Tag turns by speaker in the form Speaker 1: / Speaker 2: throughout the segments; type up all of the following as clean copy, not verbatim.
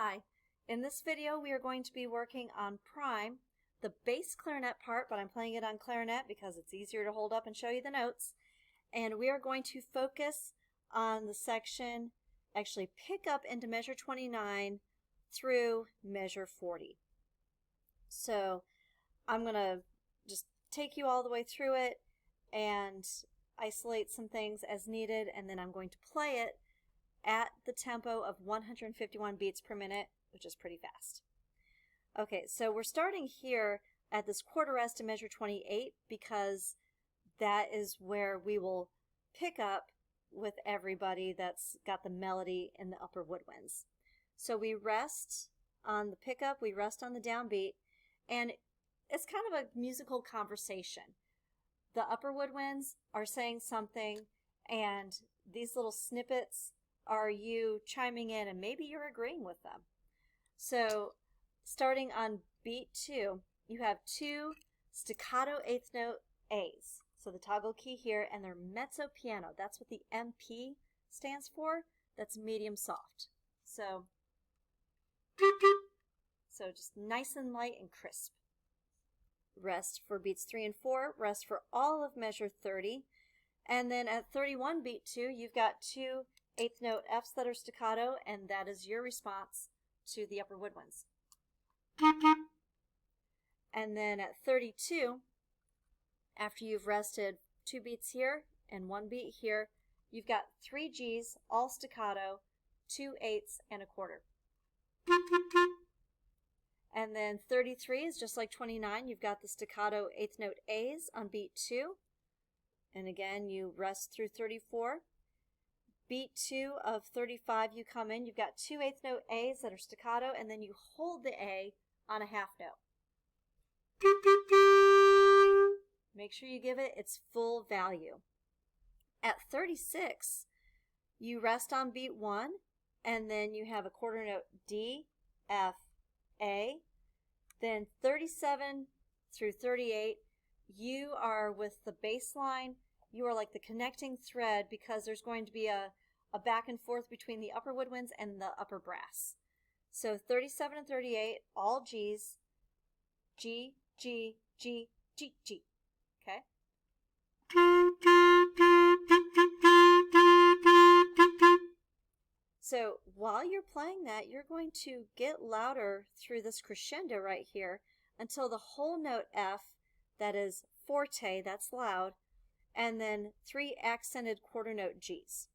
Speaker 1: Hi, in this video we are going to be working on prime, the bass clarinet part, but I'm playing it on clarinet because it's easier to hold up and show you the notes. And we are going to focus on the section, actually pick up into measure 29 through measure 40. So I'm going to just take you all the way through it and isolate some things as needed, and then I'm going to play it at the tempo of 151 beats per minute, which is pretty fast. Okay, so we're starting here at this quarter rest in measure 28 because that is where we will pick up with everybody that's got the melody in the upper woodwinds. So we rest on the pickup, we rest on the downbeat, and it's kind of a musical conversation. The upper woodwinds are saying something, and these little snippets are you chiming in, and maybe you're agreeing with them. So starting on beat 2, you have 2 staccato eighth note A's. So the toggle key here, and they're mezzo piano. That's what the MP stands for. That's medium soft. So just nice and light and crisp. Rest for beats 3 and 4, rest for all of measure 30. And then at 31 beat 2, you've got 2 eighth note F's that are staccato, and that is your response to the upper woodwinds. And then at 32, after you've rested 2 beats here and 1 beat here, you've got 3 G's, all staccato, 2 eighths, and a quarter. And then 33 is just like 29. You've got the staccato eighth note A's on beat 2. And again, you rest through 34. Beat 2 of 35, you come in. You've got 2 eighth note A's that are staccato, and then you hold the A on a half note. Make sure you give it its full value. At 36, you rest on beat 1, and then you have a quarter note D, F, A. Then 37 through 38, you are with the bass line. You are like the connecting thread because there's going to be a back and forth between the upper woodwinds and the upper brass. So 37 and 38, all G's, G, G, G, G, G. Okay? So while you're playing that, you're going to get louder through this crescendo right here until the whole note F, that is forte, that's loud, and then 3 accented quarter note G's.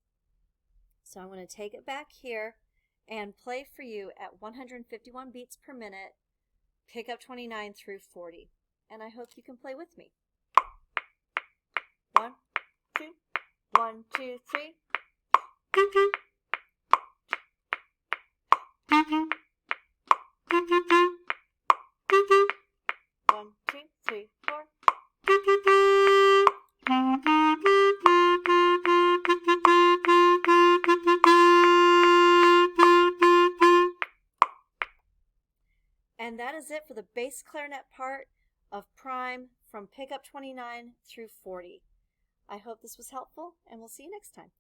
Speaker 1: So I'm going to take it back here and play for you at 151 beats per minute, pick up 29 through 40. And I hope you can play with me. 1, 2, 1, 2, 3. 1, 2, 3, 4. And that is it for the bass clarinet part of prime from pickup 29 through 40. I hope this was helpful, and we'll see you next time.